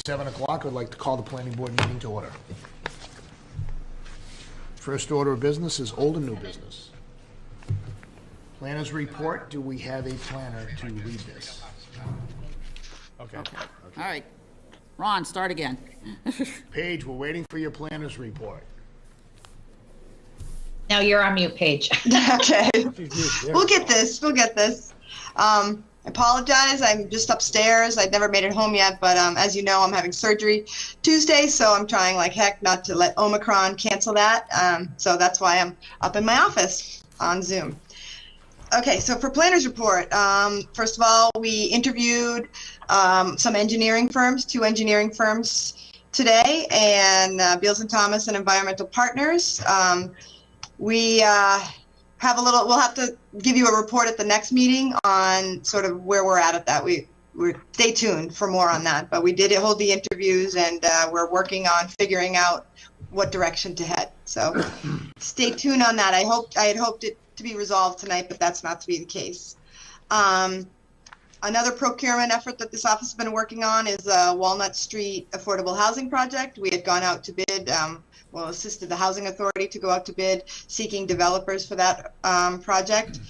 7 o'clock. I'd like to call the planning board meeting to order. First order of business is old and new business. Planners report. Do we have a planner to read this? Okay. All right. Ron, start again. Paige, we're waiting for your planners report. No, you're on mute, Paige. Okay. We'll get this. I apologize. I'm just upstairs. I've never made it home yet, but as you know, I'm having surgery Tuesday, so I'm trying like heck not to let Omicron cancel that. So that's why I'm up in my office on Zoom. Okay, so for planners report, first of all, we interviewed some engineering firms, 2 engineering firms today, and Beals and Thomas and Environmental Partners. We we'll have to give you a report at the next meeting on sort of where we're at that. We're stay tuned for more on that, but we did hold the interviews, and we're working on figuring out what direction to head. So stay tuned on that. I had hoped it to be resolved tonight, but that's not to be the case. Another procurement effort that this office has been working on is Walnut Street Affordable Housing Project. We had gone out to bid, assisted the Housing Authority to go out to bid, seeking developers for that project.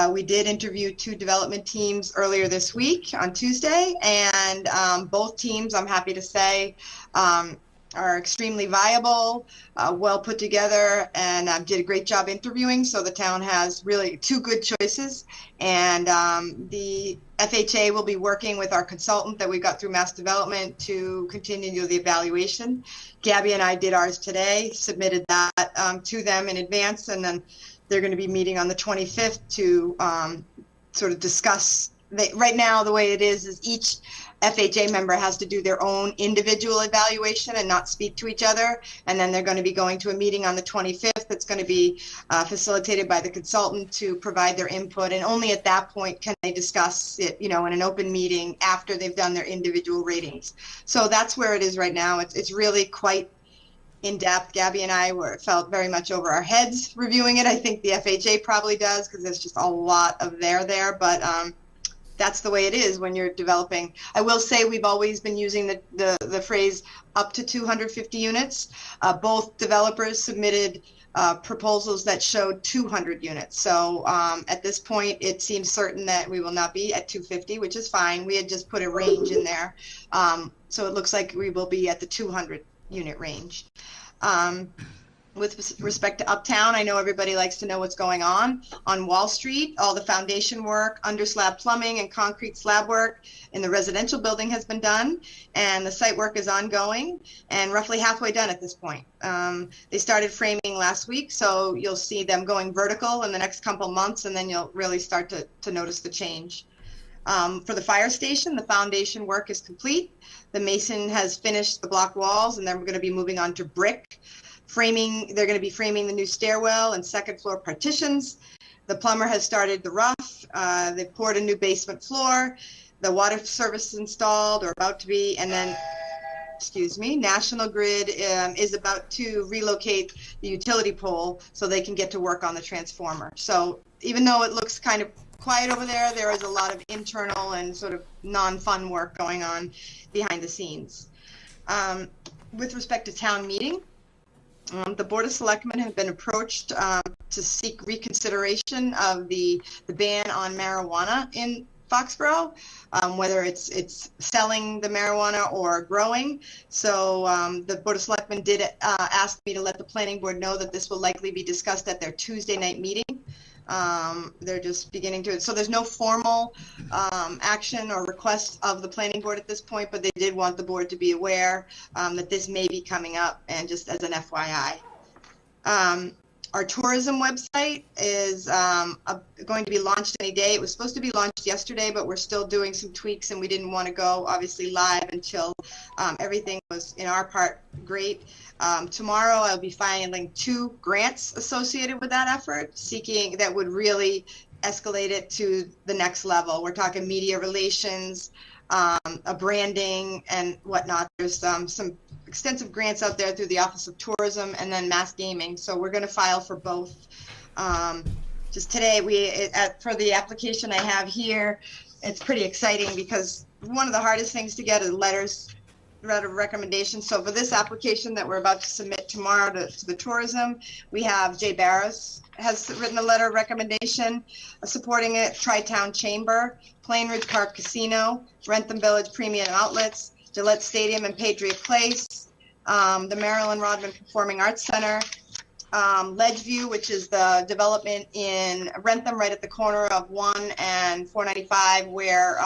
We did interview 2 development teams earlier this week on Tuesday, and both teams, I'm happy to say, are extremely viable, well put together, and did a great job interviewing. So the town has really 2 good choices, and the FHA will be working with our consultant that we got through Mass Development to continue the evaluation. Gabby and I did ours today, submitted that to them in advance, and then they're going to be meeting on the 25th to sort of discuss. Right now, the way it is each FHA member has to do their own individual evaluation and not speak to each other. And then they're going to be going to a meeting on the 25th that's going to be facilitated by the consultant to provide their input. And only at that point can they discuss it, in an open meeting after they've done their individual ratings. So that's where it is right now. It's really quite in depth. Gabby and I felt very much over our heads reviewing it. I think the FHA probably does, because there's just a lot of there, but that's the way it is when you're developing. I will say we've always been using the phrase up to 250 units. Both developers submitted proposals that showed 200 units. So at this point, it seems certain that we will not be at 250, which is fine. We had just put a range in there. So it looks like we will be at the 200 unit range. With respect to Uptown, I know everybody likes to know what's going on Wall Street. All the foundation work, under slab plumbing and concrete slab work in the residential building has been done, and the site work is ongoing and roughly halfway done at this point. They started framing last week, so you'll see them going vertical in the next couple months, and then you'll really start to notice the change. For the fire station, the foundation work is complete. The mason has finished the block walls, and then we're going to be moving on to brick. They're going to be framing the new stairwell and second floor partitions. The plumber has started the rough. They poured a new basement floor. The water service is installed or about to be. And then, National Grid is about to relocate the utility pole so they can get to work on the transformer. So even though it looks kind of quiet over there, there is a lot of internal and sort of non-fun work going on behind the scenes. With respect to town meeting, the Board of Selectmen have been approached to seek reconsideration of the ban on marijuana in Foxborough, whether it's selling the marijuana or growing. So the Board of Selectmen did ask me to let the planning board know that this will likely be discussed at their Tuesday night meeting. They're just beginning to, so there's no formal action or request of the planning board at this point, but they did want the board to be aware that this may be coming up, and just as an FYI. Our tourism website is going to be launched any day. It was supposed to be launched yesterday, but we're still doing some tweaks, and we didn't want to go obviously live until everything was in our part great. Tomorrow I'll be filing 2 grants associated with that effort, seeking that would really escalate it to the next level. We're talking media relations, a branding and whatnot. There's some extensive grants out there through the Office of Tourism and then Mass Gaming. So we're going to file for both. Just today, for the application I have here, it's pretty exciting because one of the hardest things to get is letters letter of recommendation. So for this application that we're about to submit tomorrow to the tourism, we have Jay Barris has written a letter of recommendation supporting it, Tri-Town Chamber, Plain Ridge Park Casino, Rentham Village Premium Outlets, Gillette Stadium and Patriot Place, the Marilyn Rodman Performing Arts Center, Ledgeview, which is the development in Rentham right at the corner of 1 and 495 where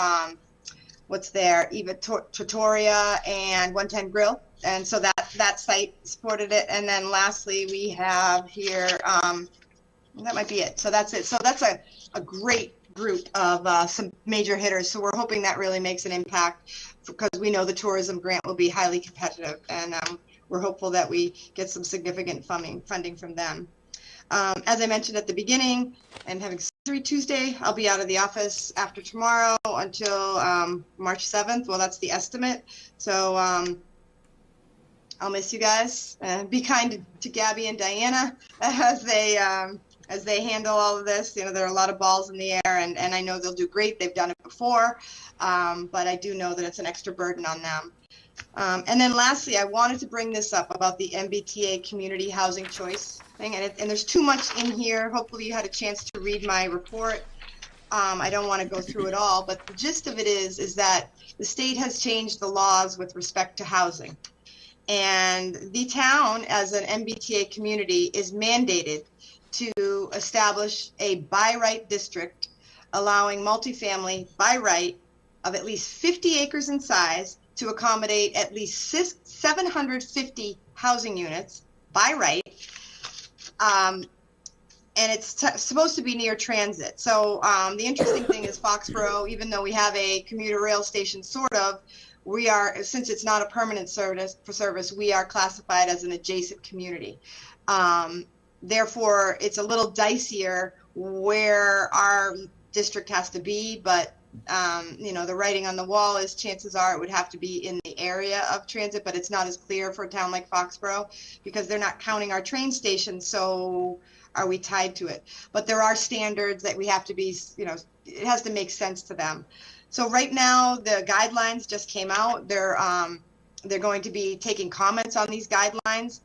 what's there, Eva Trattoria and 110 Grill. And so that site supported it. And then lastly, we have here, that might be it. So that's it. So that's a great group of some major hitters. So we're hoping that really makes an impact because we know the tourism grant will be highly competitive. And we're hopeful that we get some significant funding from them. As I mentioned at the beginning, and having surgery Tuesday, I'll be out of the office after tomorrow until March 7th. Well, that's the estimate. So I'll miss you guys. Be kind to Gabby and Diana as they handle all of this. You know, there are a lot of balls in the air, and I know they'll do great. They've done it before, but I do know that it's an extra burden on them. And then lastly, I wanted to bring this up about the MBTA community housing choice thing, and there's too much in here. Hopefully you had a chance to read my report. I don't want to go through it all, but the gist of it is that the state has changed the laws with respect to housing. And the town, as an MBTA community, is mandated to establish a by right district allowing multifamily by right of at least 50 acres in size to accommodate at least 750 housing units by right. And it's supposed to be near transit. So the interesting thing is Foxborough, even though we have a commuter rail station, sort of, we are, since it's not a permanent service, we are classified as an adjacent community. Therefore, it's a little dicier where our district has to be, but you know, the writing on the wall is chances are it would have to be in the area of transit, but it's not as clear for a town like Foxborough because they're not counting our train station, so are we tied to it? But there are standards that we have to be, you know, it has to make sense to them. So right now, the guidelines just came out. They're going to be taking comments on these guidelines.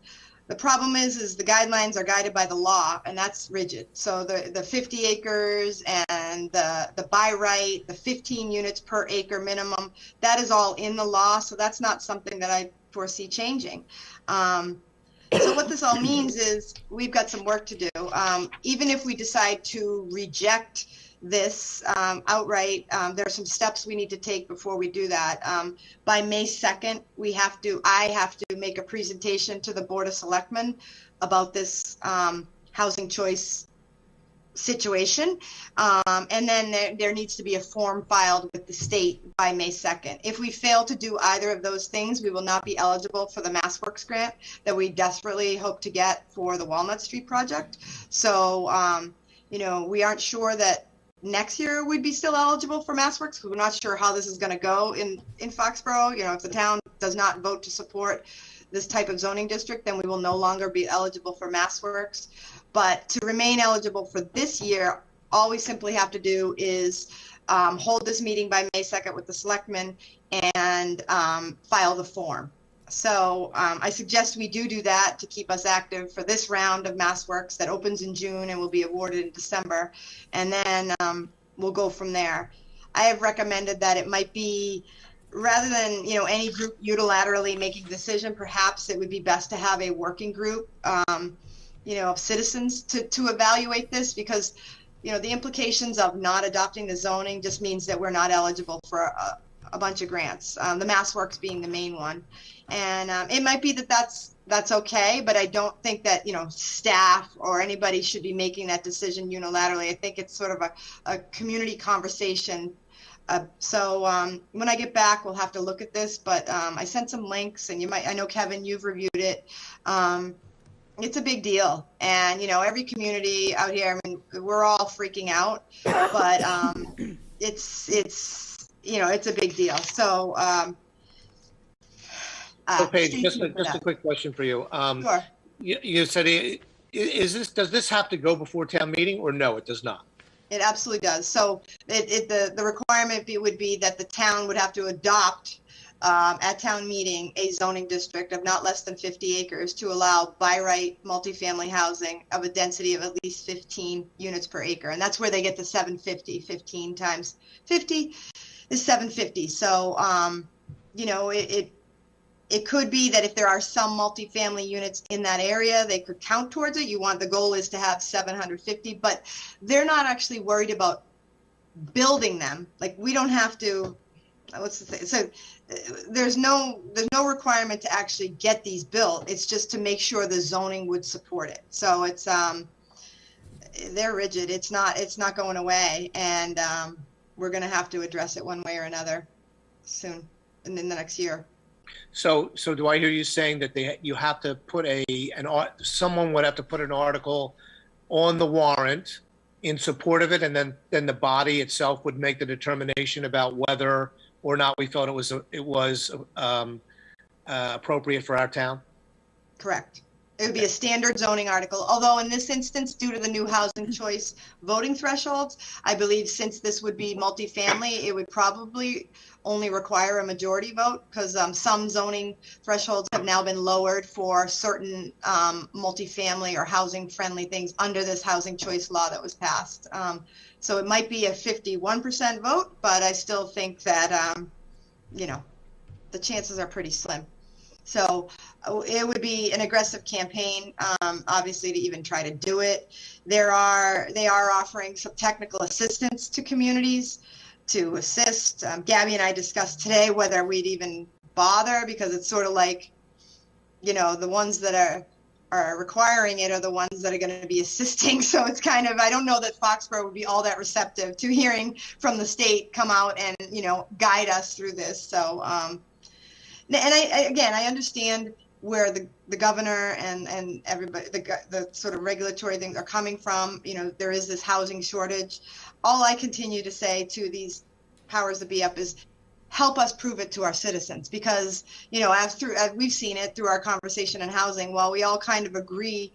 The problem is the guidelines are guided by the law, and that's rigid. So the 50 acres and the by right, the 15 units per acre minimum, that is all in the law. So that's not something that I foresee changing. So what this all means is we've got some work to do. Even if we decide to reject this outright, there are some steps we need to take before we do that. By May 2nd, I have to make a presentation to the Board of Selectmen about this housing choice situation. And then there needs to be a form filed with the state by May 2nd. If we fail to do either of those things, we will not be eligible for the MassWorks grant that we desperately hope to get for the Walnut Street project. So, you know, we aren't sure that next year we'd be still eligible for MassWorks because we're not sure how this is going to go in Foxborough. You know, if the town does not vote to support this type of zoning district, then we will no longer be eligible for MassWorks. But to remain eligible for this year, all we simply have to do is hold this meeting by May 2nd with the selectmen and file the form. So I suggest we do that to keep us active for this round of MassWorks that opens in June and will be awarded in December. And then we'll go from there. I have recommended that it might be, rather than, you know, any group unilaterally making a decision, perhaps it would be best to have a working group, you know, of citizens to evaluate this, because, you know, the implications of not adopting the zoning just means that we're not eligible for a bunch of grants, the MassWorks being the main one. And it might be that that's okay, but I don't think that, you know, staff or anybody should be making that decision unilaterally. I think it's sort of a community conversation. So when I get back, we'll have to look at this, but I sent some links, and I know, Kevin, you've reviewed it. It's a big deal, and, you know, every community out here, I mean, we're all freaking out, but it's you know, it's a big deal. So Paige, just a quick question for you. Sure. You said, does this have to go before town meeting, or no, it does not? It absolutely does. So the requirement would be that the town would have to adopt at town meeting a zoning district of not less than 50 acres to allow by right multifamily housing of a density of at least 15 units per acre. And that's where they get the 750. 15 times 50 is 750. So, you know, it could be that if there are some multifamily units in that area, they could count towards it. The goal is to have 750, but they're not actually worried about building them. Like, we don't have to, so there's no requirement to actually get these built. It's just to make sure the zoning would support it. So it's, they're rigid. It's not going away. And we're going to have to address it one way or another soon, in the next year. So do I hear you saying that you have to put someone would have to put an article on the warrant in support of it, and then the body itself would make the determination about whether or not we felt it was appropriate for our town? Correct. It would be a standard zoning article, although in this instance, due to the new housing choice voting thresholds, I believe since this would be multifamily, it would probably only require a majority vote, because some zoning thresholds have now been lowered for certain multifamily or housing friendly things under this housing choice law that was passed. So it might be a 51% vote, but I still think that, you know, the chances are pretty slim. So it would be an aggressive campaign, obviously, to even try to do it. They are offering some technical assistance to communities to assist. Gabby and I discussed today whether we'd even bother, because it's sort of like, you know, the ones that are requiring it are the ones that are going to be assisting. So it's kind of, I don't know that Foxborough would be all that receptive to hearing from the state come out and, you know, guide us through this. So, and I understand where the governor and everybody, the sort of regulatory things are coming from. You know, there is this housing shortage. All I continue to say to these powers that be up is help us prove it to our citizens, because, you know, as we've seen it through our conversation in housing, while we all kind of agree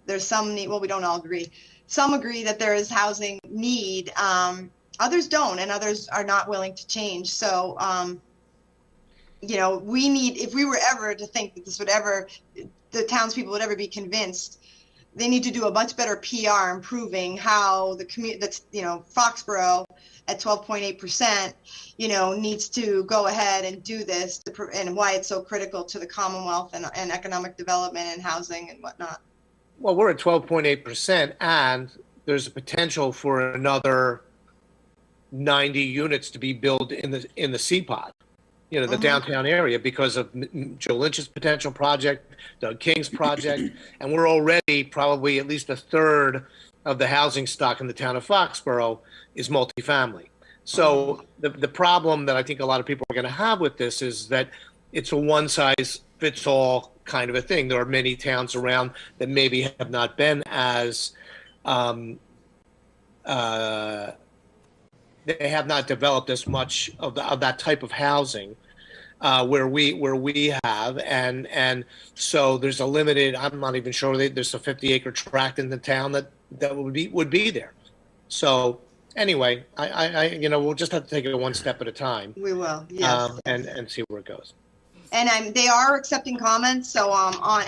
there's some need, well, we don't all agree. Some agree that there is housing need. Others don't, and others are not willing to change. So, you know, we need, if we were ever to think that this would ever, the townspeople would ever be convinced, they need to do a much better PR improving how the community, that's, you know, Foxborough at 12.8%, you know, needs to go ahead and do this, and why it's so critical to the Commonwealth and economic development and housing and whatnot. Well, we're at 12.8%, and there's a potential for another 90 units to be built in the CPOD. You know, the downtown area, because of Joe Lynch's potential project, Doug King's project, and we're already probably at least a third of the housing stock in the town of Foxborough is multifamily. So the problem that I think a lot of people are going to have with this is that it's a one-size-fits-all kind of a thing. There are many towns around that maybe have not been as they have not developed as much of that type of housing where we have, and so there's a limited. I'm not even sure there's a 50-acre tract in the town that would be there. So anyway, I you know, we'll just have to take it one step at a time. We will, yes. And see where it goes. And they are accepting comments. So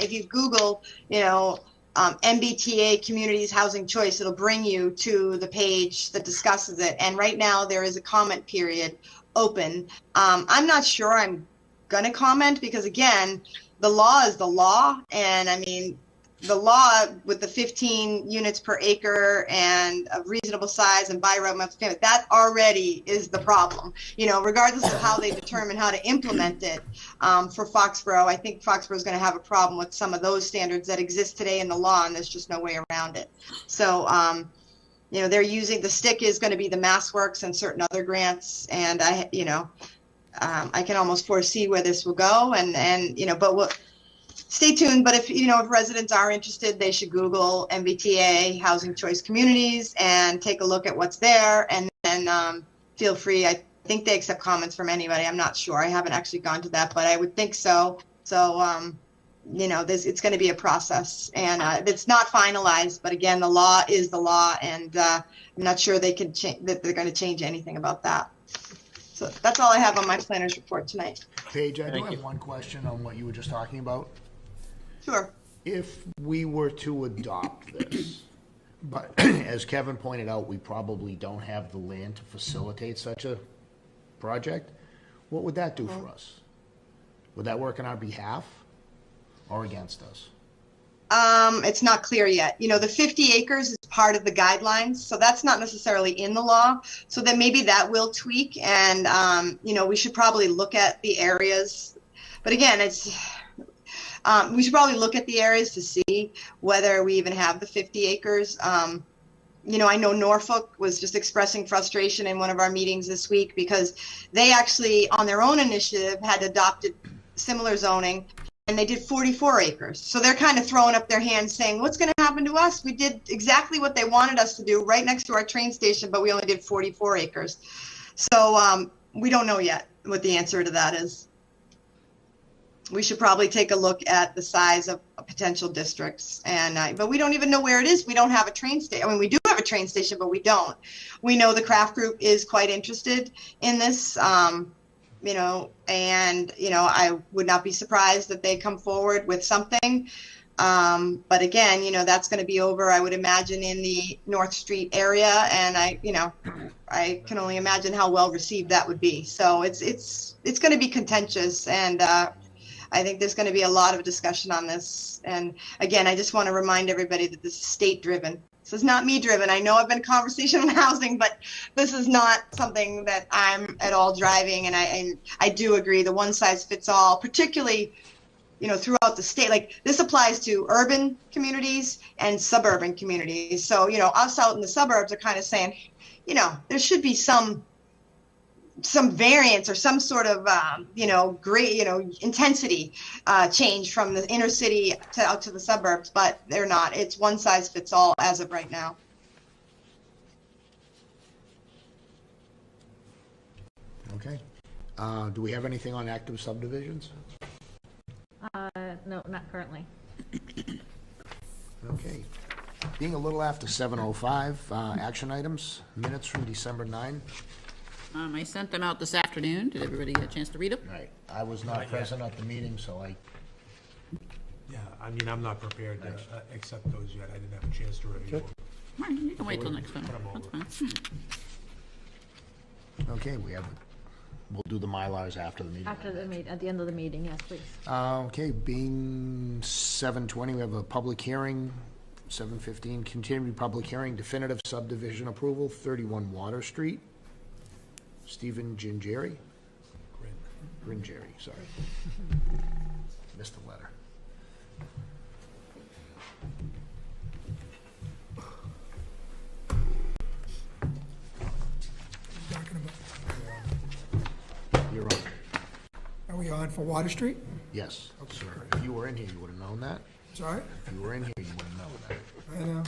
if you Google, you know, MBTA Communities Housing Choice, it'll bring you to the page that discusses it. And right now there is a comment period open. I'm not sure I'm going to comment, because again, the law is the law. And I mean, the law with the 15 units per acre and of reasonable size and by right multifamily, that already is the problem. You know, regardless of how they determine how to implement it for Foxborough, I think Foxborough is going to have a problem with some of those standards that exist today in the law, and there's just no way around it. So, you know, they're using, the stick is going to be the MassWorks and certain other grants, and I can almost foresee where this will go, and you know, but we'll stay tuned. But if, you know, if residents are interested, they should Google MBTA Housing Choice Communities and take a look at what's there, and then feel free. I think they accept comments from anybody. I'm not sure. I haven't actually gone to that, but I would think so. So, you know, it's going to be a process, and it's not finalized. But again, the law is the law, and I'm not sure they can that they're going to change anything about that. So that's all I have on my planner's report tonight. Paige, I do Thank have you. one question on what you were just talking about. Sure. If we were to adopt this, but as Kevin pointed out, we probably don't have the land to facilitate such a project, what would that do for us? Would that work on our behalf or against us? It's not clear yet. You know, the 50 acres is part of the guidelines, so that's not necessarily in the law. So then maybe that will tweak, and you know, we should probably look at the areas. But again, we should probably look at the areas to see whether we even have the 50 acres. You know, I know Norfolk was just expressing frustration in one of our meetings this week because they actually, on their own initiative, had adopted similar zoning, and they did 44 acres. So they're kind of throwing up their hands saying, what's going to happen to us? We did exactly what they wanted us to do right next to our train station, but we only did 44 acres. So we don't know yet what the answer to that is. We should probably take a look at the size of potential districts, and but we don't even know where it is. We don't have a train station. I mean, we do have a train station, but we don't. We know the craft group is quite interested in this, you know, and you know, I would not be surprised that they come forward with something. But again, you know, that's going to be over, I would imagine, in the North Street area, and you know, I can only imagine how well received that would be. So it's going to be contentious, and I think there's going to be a lot of discussion on this. And again, I just want to remind everybody that this is state-driven. This is not me-driven. I know I've been conversation on housing, but this is not something that I'm at all driving. And I do agree, the one-size-fits-all, particularly, you know, throughout the state. Like, this applies to urban communities and suburban communities. So, you know, us out in the suburbs are kind of saying, you know, there should be some variance or some sort of, you know, great, you know, intensity change from the inner city to out to the suburbs, but they're not. It's one size fits all as of right now. Okay. Do we have anything on active subdivisions? No, not currently. Okay. Being a little after 7:05, action items, minutes from December 9. I sent them out this afternoon. Did everybody get a chance to read them? Right. I was not present at the meeting, so I, Yeah, I mean, I'm not prepared to accept those yet. I didn't have a chance to review them. All right, you can wait till next time. Put 'em That's over. fine. okay, we'll do the Mylars after the meeting. After the meet, at the end of the meeting, yes, please. Okay, being 7:20, we have a public hearing. 7:15, continued public hearing, definitive subdivision approval, 31 Water Street. Stephen Gingeri? Gringeri, sorry. Missed the letter. You're on. Are we on for Water Street? Yes, sir. If you were in here, you would have known that. Sorry? If you were in here, you would have known that. I know.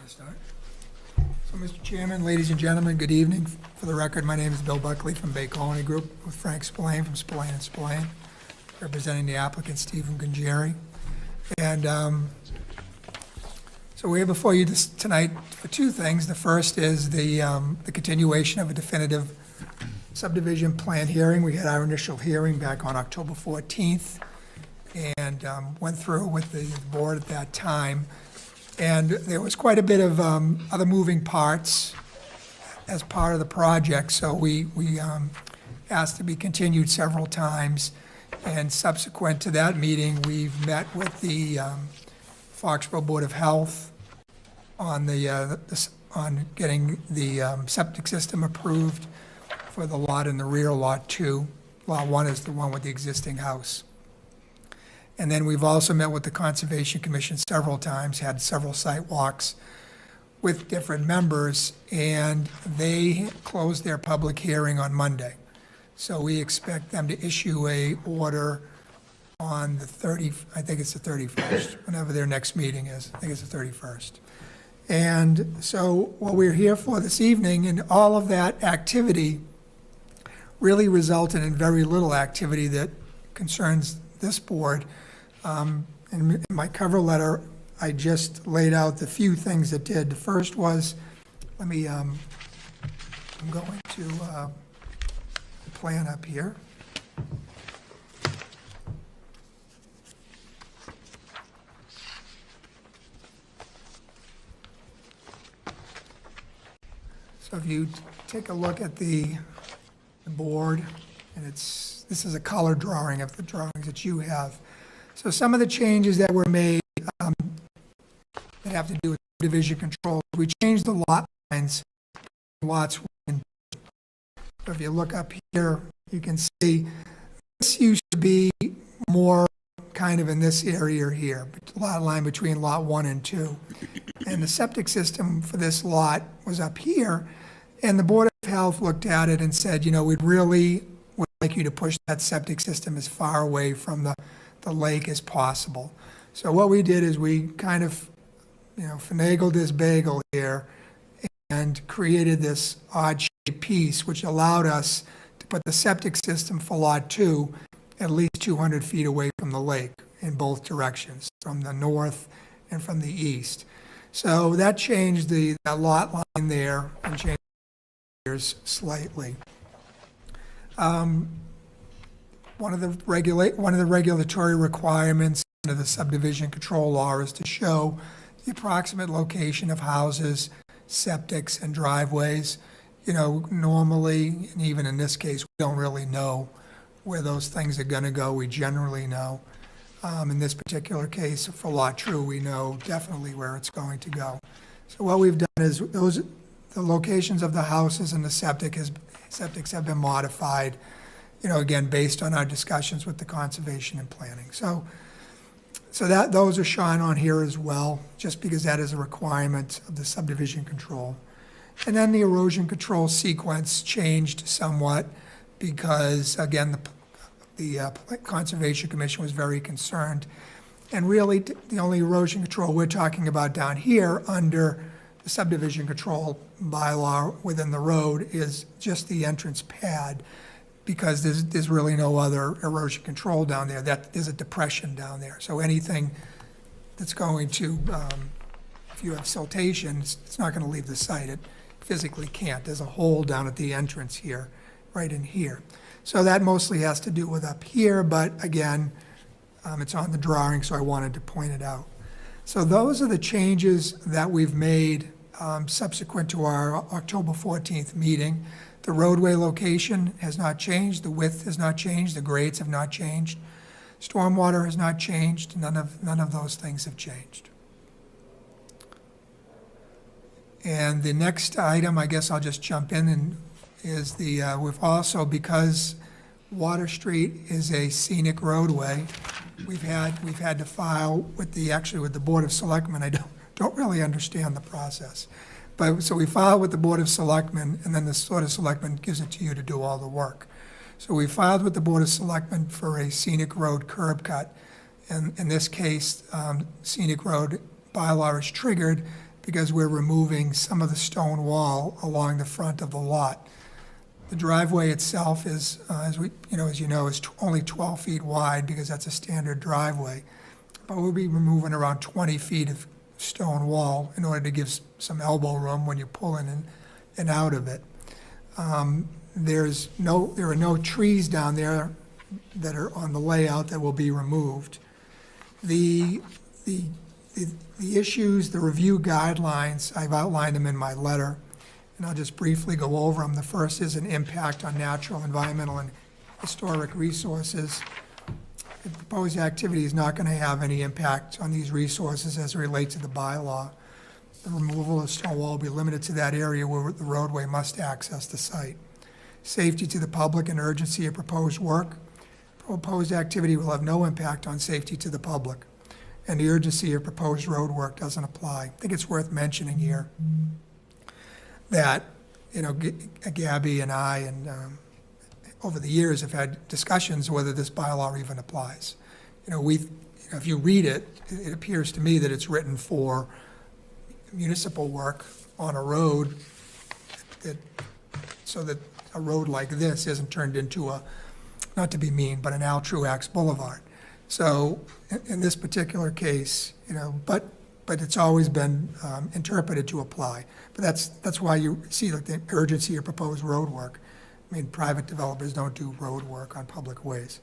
Start. So, Mr. Chairman, ladies and gentlemen, good evening. For the record, my name is Bill Buckley from Bay Colony Group with Frank Spillane from Spillane and Spillane, representing the applicant Stephen Gingeri. And so we're before you tonight for two things. The first is the continuation of a definitive subdivision plan hearing. We had our initial hearing back on October 14th and went through with the board at that time. And there was quite a bit of other moving parts as part of the project, so we asked to be continued several times. And subsequent to that meeting, we've met with the Foxborough Board of Health on on getting the septic system approved for the lot in the rear, Lot 2. Lot 1 is the one with the existing house. And then we've also met with the Conservation Commission several times, had several site walks with different members, and they closed their public hearing on Monday. So we expect them to issue a order on the 31st, whenever their next meeting is. I think it's the 31st. And so what we're here for this evening, and all of that activity really resulted in very little activity that concerns this board. In my cover letter, I just laid out the few things that did. The first was, I'm going to the plan up here. So if you take a look at the board, and this is a color drawing of the drawings that you have. So some of the changes that were made that have to do with division control, we changed the lot lines, lots 1 and 2. So if you look up here, you can see this used to be more kind of in this area here, the lot line between lot 1 and 2. And the septic system for this lot was up here, and the Board of Health looked at it and said, we'd really would like you to push that septic system as far away from the lake as possible. So what we did is we kind of, finagled this bagel here and created this odd-shaped piece, which allowed us to put the septic system for Lot 2 at least 200 feet away from the lake in both directions, from the north and from the east. So that changed that lot line there and changed the slightly. One of the regulatory requirements under the subdivision control law is to show the approximate location of houses, septics, and driveways. Normally, and even in this case, we don't really know where those things are going to go. We generally know. In this particular case, for Lot 2, we know definitely where it's going to go. So what we've done is the locations of the houses and the septics have been modified, again, based on our discussions with the conservation and planning. So those are shown on here as well, just because that is a requirement of the subdivision control. And then the erosion control sequence changed somewhat because, again, the Conservation Commission was very concerned. And really, the only erosion control we're talking about down here under the subdivision control bylaw within the road is just the entrance pad, because there's really no other erosion control down there. There's a depression down there. So anything that's going to, if you have siltation, it's not going to leave the site. It physically can't. There's a hole down at the entrance here, right in here. So that mostly has to do with up here, but again, it's on the drawing, so I wanted to point it out. So those are the changes that we've made subsequent to our October 14th meeting. The roadway location has not changed, the width has not changed, the grades have not changed, stormwater has not changed, none of those things have changed. And the next item, I guess I'll just jump in, and is we've also, because Water Street is a scenic roadway, we've had to file with the Board of Selectmen. I don't really understand the process. But, so we filed with the Board of Selectmen, and then the Board of Selectmen gives it to you to do all the work. So we filed with the Board of Selectmen for a scenic road curb cut. And in this case, scenic road bylaw is triggered because we're removing some of the stone wall along the front of the lot. The driveway itself is, as you know, is only 12 feet wide because that's a standard driveway. But we'll be removing around 20 feet of stone wall in order to give some elbow room when you pull in and out of it. There are no trees down there that are on the layout that will be removed. The issues, the review guidelines, I've outlined them in my letter, and I'll just briefly go over them. The first is an impact on natural, environmental, and historic resources. The proposed activity is not going to have any impact on these resources as it relates to the bylaw. The removal of stone wall will be limited to that area where the roadway must access the site. Safety to the public and urgency of proposed work. Proposed activity will have no impact on safety to the public, and the urgency of proposed road work doesn't apply. I think it's worth mentioning here that, Gabby and I and over the years have had discussions whether this bylaw even applies. If you read it, it appears to me that it's written for municipal work on a road so that a road like this isn't turned into a, not to be mean, but an Al Truax Boulevard. So in this particular case, but it's always been interpreted to apply. But that's why you see like the urgency of proposed road work. I mean, private developers don't do road work on public ways.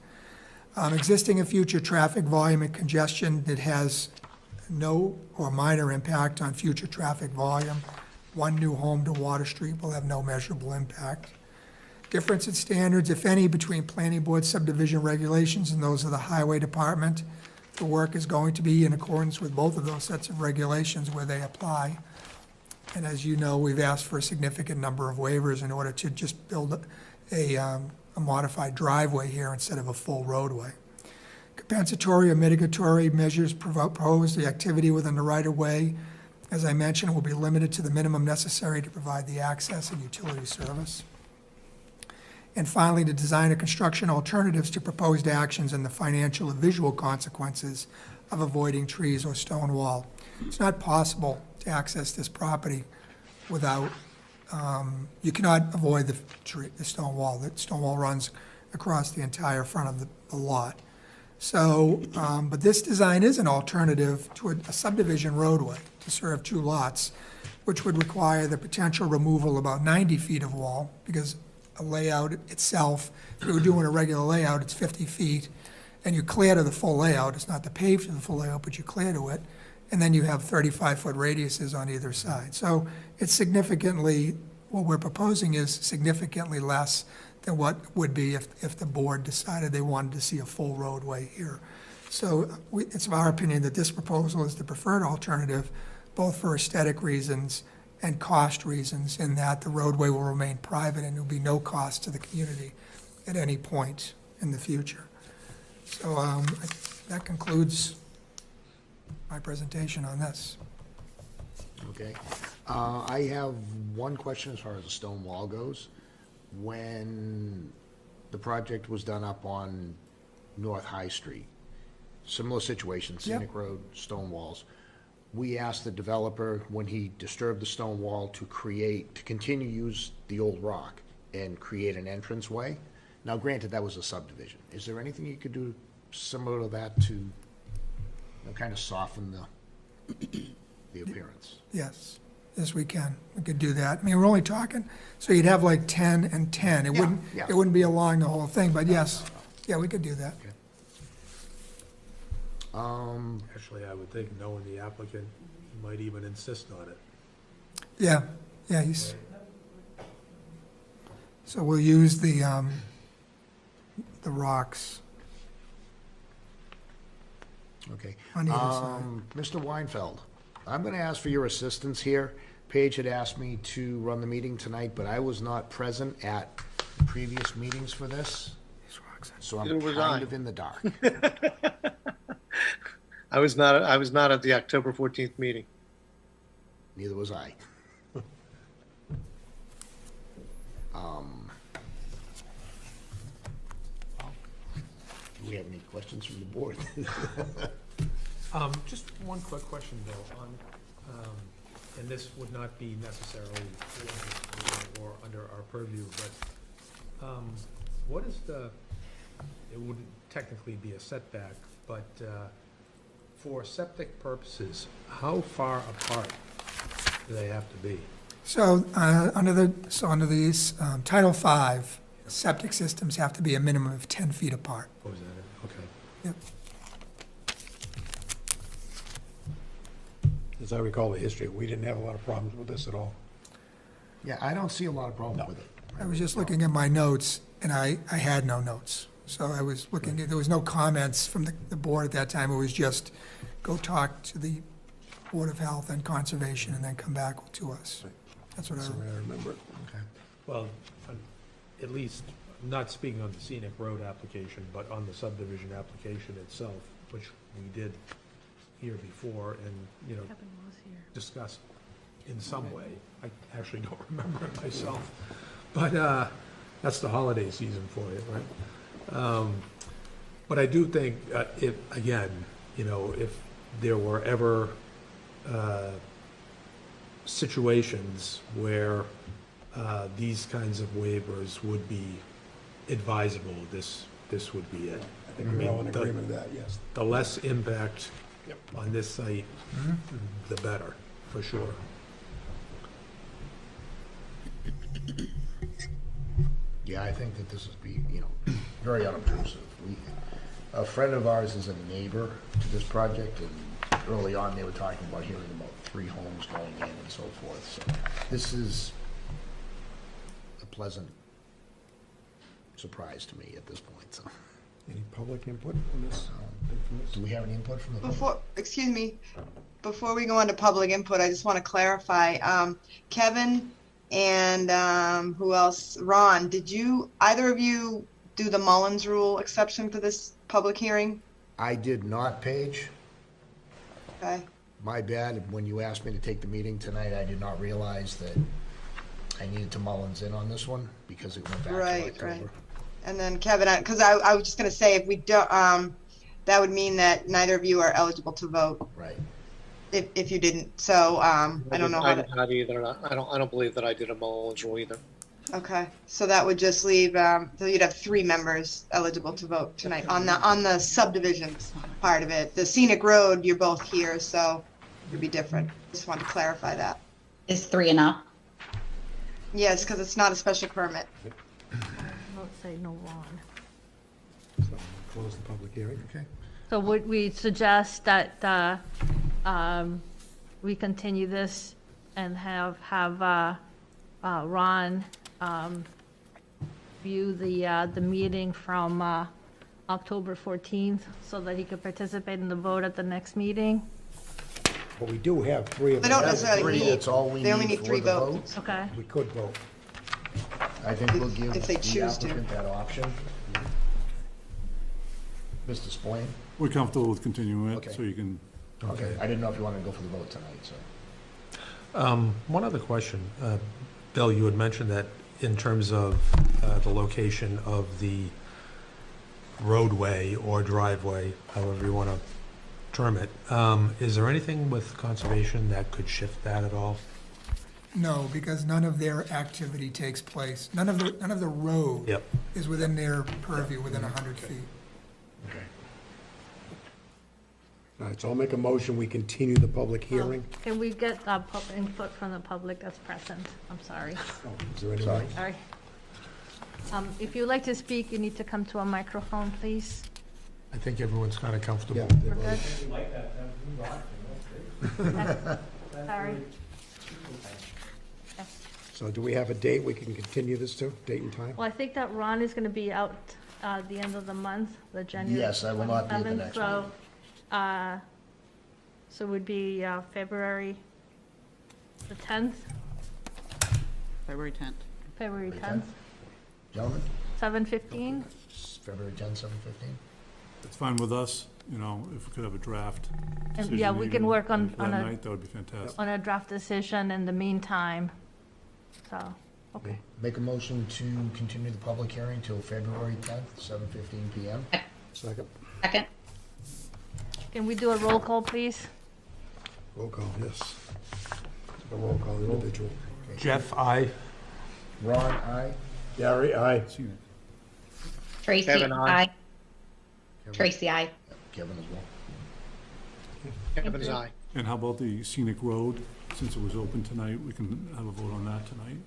Existing and future traffic volume and congestion that has no or minor impact on future traffic volume. One new home to Water Street will have no measurable impact. Difference in standards, if any, between planning board subdivision regulations and those of the highway department. The work is going to be in accordance with both of those sets of regulations where they apply. And as you know, we've asked for a significant number of waivers in order to just build a modified driveway here instead of a full roadway. Compensatory or mitigatory measures proposed, the activity within the right-of-way, as I mentioned, will be limited to the minimum necessary to provide the access and utility service. And finally, to design or construction alternatives to proposed actions and the financial or visual consequences of avoiding trees or stone wall. It's not possible to access this property without, you cannot avoid the stone wall. The stone wall runs across the entire front of the lot. So, but this design is an alternative to a subdivision roadway to serve two lots, which would require the potential removal of about 90 feet of wall, because a layout itself, if you were doing a regular layout, it's 50 feet, and you clear to the full layout. It's not the paved to the full layout, but you clear to it, and then you have 35-foot radiuses on either side. So it's significantly, what we're proposing is significantly less than what would be if the board decided they wanted to see a full roadway here. So it's our opinion that this proposal is the preferred alternative, both for aesthetic reasons and cost reasons, in that the roadway will remain private and there will be no cost to the community at any point in the future. So that concludes my presentation on this. Okay. I have one question as far as the stone wall goes. When the project was done up on North High Street, similar situation, scenic road, stone walls. We asked the developer, when he disturbed the stone wall, to continue use the old rock and create an entranceway. Now, granted, that was a subdivision. Is there anything you could do similar to that to kind of soften the appearance? Yes, yes, we can. We could do that. I mean, we're only talking, so you'd have like 10 and 10. It wouldn't be along the whole thing, but yes, yeah, we could do that. Okay. Actually, I would think, knowing the applicant, he might even insist on it. Yeah, he's, so we'll use the rocks Okay. on either side. Mr. Weinfeld, I'm going to ask for your assistance here. Paige had asked me to run the meeting tonight, but I was not present at previous meetings for this, so I'm Neither was I. kind of in the dark. I was not at the October 14th meeting. Neither was I. Do we have any questions from the board? Just one quick question, Bill, on, and this would not be necessarily or under our purview, but what is it wouldn't technically be a setback, but for septic purposes, how far apart do they have to be? So, under these, Title V, septic systems have to be a minimum of 10 feet apart. Oh, is that it? Okay. Yep. As I recall the history, we didn't have a lot of problems with this at all. Yeah, I don't see a lot of problem with it. I was just looking at my notes, and I had no notes. So I was looking, there was no comments from the board at that time. It was just, go talk to the Board of Health and Conservation and then come back to us. That's what I That's the way remember. I remember it. Okay. Well, at least, not speaking on the scenic road application, but on the subdivision application itself, which we did here before and, discussed in some way. I actually don't remember it myself, but that's the holiday season for you, right? But I do think, if there were ever situations where these kinds of waivers would be advisable, this would be it. I think we're all in agreement with that, yes. The less impact Yep. on this site, the better, for sure. Yeah, I think that this would be, very unobtrusive. A friend of ours is a neighbor to this project, and early on, they were talking about hearing about 3 homes going in and so forth, so this is a pleasant surprise to me at this point, so. Any public input on this? Do we have any input from the public? Before we go on to public input, I just want to clarify, Kevin and, who else? Ron, did either of you do the Mullins rule exception for this public hearing? I did not, Paige. Okay, My bad. When you asked me to take the meeting tonight, I did not realize that I needed to Mullins in on this one because it went back to Right. October. And then Kevin, because I was just going to say, if we don't, that would mean that neither of you are eligible to vote Right. if you didn't. So, I don't know how I to. did not either. I don't believe that I did a Mullins rule either. Okay, so that would just leave, so you'd have 3 members eligible to vote tonight on the subdivision part of it. The scenic road, you're both here, so it'd be different. Just wanted to clarify that. Is 3 enough? Yes, because it's not a special permit. Don't say no Ron. So, close the public hearing. Okay. So would we suggest that we continue this and have Ron view the meeting from October 14th so that he could participate in the vote at the next meeting? But we do have 3 of They them. don't necessarily Three, need, that's all we they only need need for 3 the vote. votes. Okay. We could vote. I think we'll give If they the choose to. applicant that option. Mr. Spillane? We're comfortable with continuing it, Okay. so you can, Okay, I didn't know if you wanted to go for the vote tonight, so. One other question. Bill, you had mentioned that in terms of the location of the roadway or driveway, however you want to term it, is there anything with conservation that could shift that at all? No, because none of their activity takes place, none of the road Yep. is within their purview, within 100 feet. Okay. All right, so I'll make a motion, we continue the public hearing. Can we get input from the public that's present? I'm sorry. Oh, is there anyone? Sorry. If you'd like to speak, you need to come to a microphone, please. I think everyone's kind of comfortable. Yeah, with We're it. good? Sorry. So do we have a date we can continue this to, date and time? Well, I think that Ron is going to be out the end of the month, the January. Yes, I will not be at the 27th, next so, so it would be February the 10th, February 10th. February February 10th, Gentlemen, 7:15. it's February 10, 7:15? it's fine with us, if we could have a draft. And, decision yeah, we can even work on that a- night, that would be fantastic. On a draft decision in the meantime, so, okay. Make a motion to continue the public hearing till February 10th, 7:15 PM. Second, Second? Can we do a roll call, please? roll call, yes. A roll call individual. Jeff, I. Ron, aye. Gary, aye. Tracy, Kevin, aye. aye. Tracy, aye. Kevin as well. Kevin's aye. And how about the scenic road? Since it was open tonight, we can have a vote on that tonight.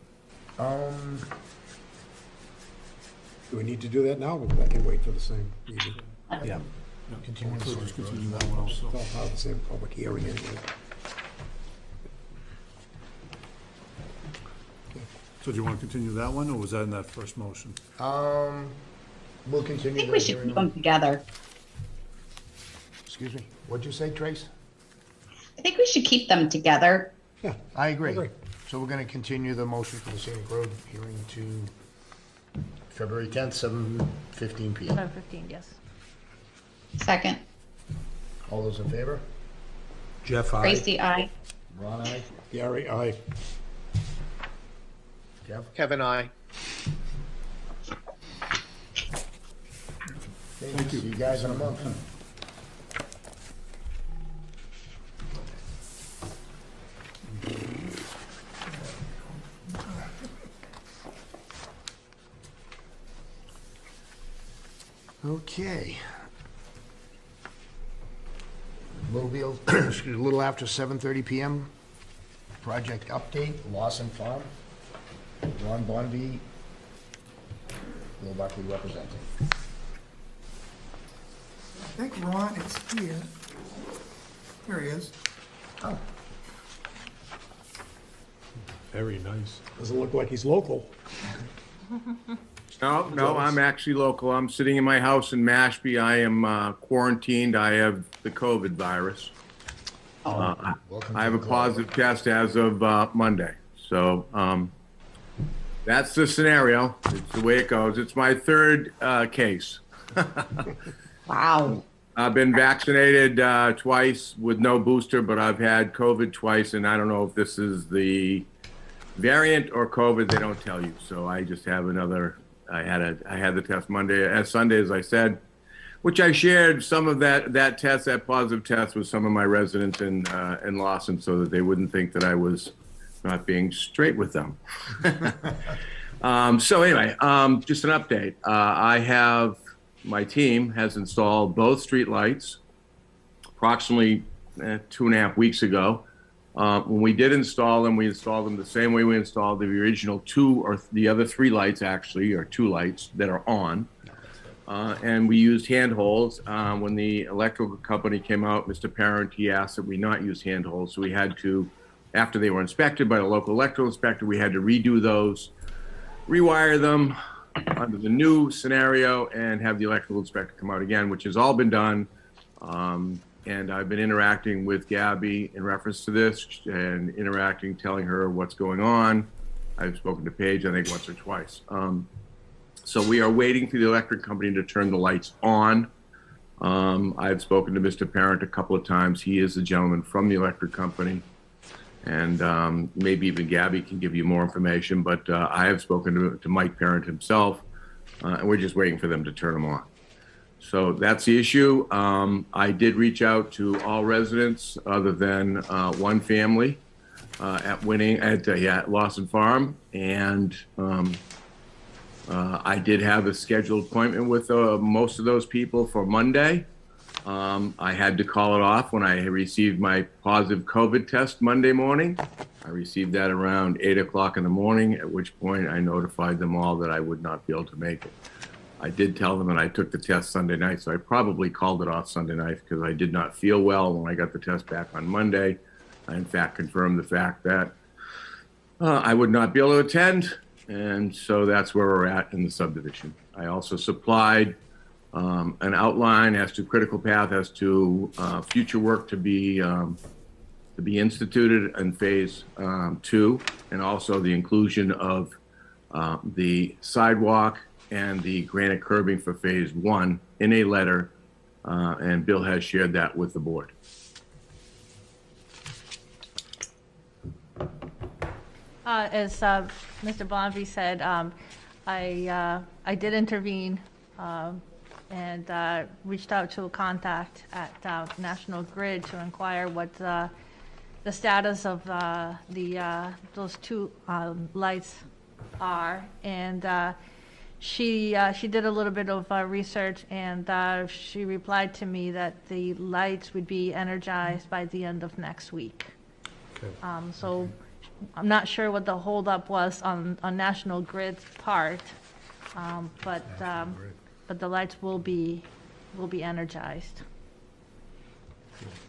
Do we need to do that now, or I can wait for the same meeting? Yeah. Yeah. Continue the So scenic just road. continue that one also. It's all part of the same public hearing anyway. So do you want to continue that one, or was that in that first motion? We'll I continue think the we should hearing. keep them together. Excuse me, what'd you say, Trace? I think we should keep them together. Yeah, I agree. agree. So we're gonna continue the motion for the scenic road hearing to February 10th, 7:15 PM. 7:15, yes. Second? All those in favor? Jeff, I. Tracy, aye. Ron, aye. Gary, aye. Kev? Kevin, aye. Thank you. See you guys in a month. Okay. Mobile, excuse me, a little after 7:30 PM. Project update, Lawson Farm. Ron Bonvy, Will Buckley representing. I think Ron is here. Here he is. Oh, Very nice. Doesn't look like he's local. No, I'm actually local. I'm sitting in my house in Mashpee. I am quarantined. I have the COVID virus. welcome I to have a the club. positive test as of Monday. So that's the scenario. It's the way it goes. It's my third case. Wow. I've been vaccinated twice with no booster, but I've had COVID twice, and I don't know if this is the variant or COVID. They don't tell you. So I just have another. I had the test Sunday, as I said, which I shared some of that positive test with some of my residents in Lawson, so that they wouldn't think that I was not being straight with them. So anyway, just an update. My team has installed both street lights approximately 2.5 weeks ago. When we did install them, we installed them the same way we installed the original two, or the other three lights actually, or two lights that are on. And we used handholds. When the electrical company came out, Mr. Parent, he asked that we not use handholds. So we had to, after they were inspected by the local electrical inspector, we had to redo those, rewire them under the new scenario, and have the electrical inspector come out again, which has all been done. And I've been interacting with Gabby in reference to this, and telling her what's going on. I've spoken to Paige, I think, once or twice. So we are waiting for the electric company to turn the lights on. I've spoken to Mr. Parent a couple of times. He is the gentleman from the electric company. And maybe even Gabby can give you more information, but I have spoken to Mike Parent himself, and we're just waiting for them to turn them on. So that's the issue. I did reach out to all residents other than one family at Lawson Farm, and I did have a scheduled appointment with most of those people for Monday. I had to call it off when I received my positive COVID test Monday morning. I received that around 8 o'clock in the morning, at which point I notified them all that I would not be able to make it. I did tell them that I took the test Sunday night, so I probably called it off Sunday night because I did not feel well when I got the test back on Monday. I, in fact, confirmed the fact that I would not be able to attend, and so that's where we're at in the subdivision. I also supplied an outline as to critical path as to future work to be instituted in phase 2, and also the inclusion of the sidewalk and the granite curbing for phase 1 in a letter, and Bill has shared that with the board. As Mr. Bonvy said, I did intervene and reached out to a contact at National Grid to inquire what the status of those two lights are. And she did a little bit of research, and she replied to me that the lights would be energized by the end of next week. Okay. So I'm not sure what the holdup was on National Grid's part, but the lights will be energized.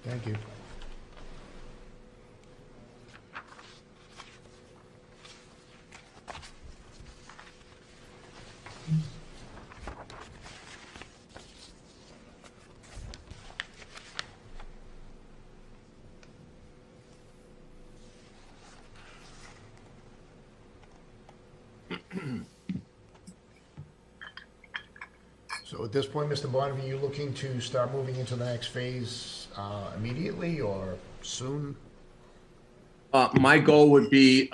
Thank you. So at this point, Mr. Bonvy, you looking to start moving into the next phase immediately or soon? My goal would be,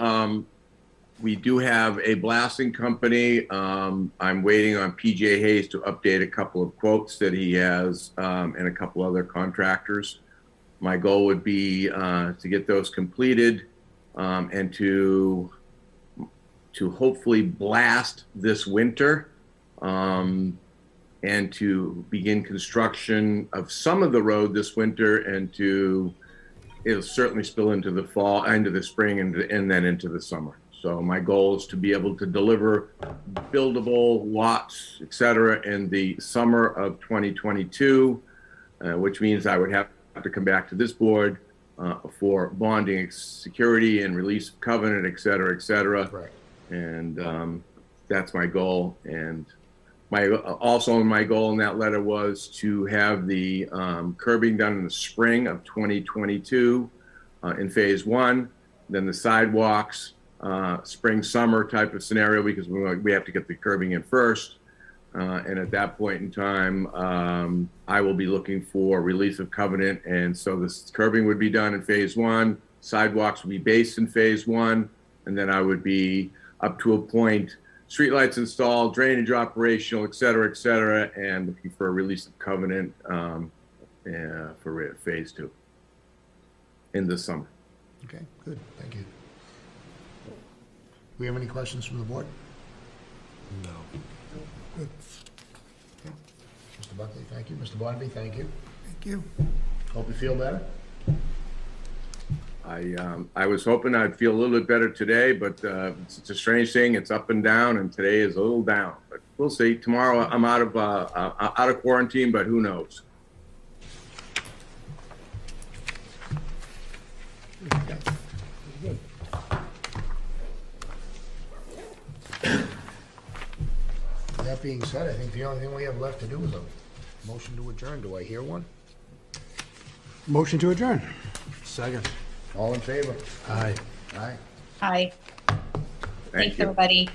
we do have a blasting company. I'm waiting on PJ Hayes to update a couple of quotes that he has, and a couple other contractors. My goal would be to get those completed, and to hopefully blast this winter. and to begin construction of some of the road this winter, and it'll certainly spill into the fall, into the spring, and then into the summer. So my goal is to be able to deliver buildable lots, et cetera, in the summer of 2022, which means I would have to come back to this board for bonding security and release of covenant, et cetera, et cetera. Right. And that's my goal. And also my goal in that letter was to have the curbing done in the spring of 2022 in phase 1, then the sidewalks spring, summer type of scenario, because we have to get the curbing in first. And at that point in time, I will be looking for release of covenant. And so this curbing would be done in phase 1, sidewalks would be based in phase 1, and then I would be up to a point, streetlights installed, drainage operational, et cetera, and looking for a release of covenant for phase 2 in the summer. Okay, good, thank you. We have any questions from the board? No. Good. Okay. Mr. Buckley, thank you. Mr. Bonvy, thank you. Thank you. Hope you feel better. I was hoping I'd feel a little bit better today, but it's a strange thing. It's up and down, and today is a little down. But we'll see. Tomorrow I'm out of quarantine, but who knows? That being said, I think the only thing we have left to do is a motion to adjourn. Do I hear one? Motion to adjourn. Second. All in favor? Aye. Aye. Hi. Thank Thanks, you. everybody.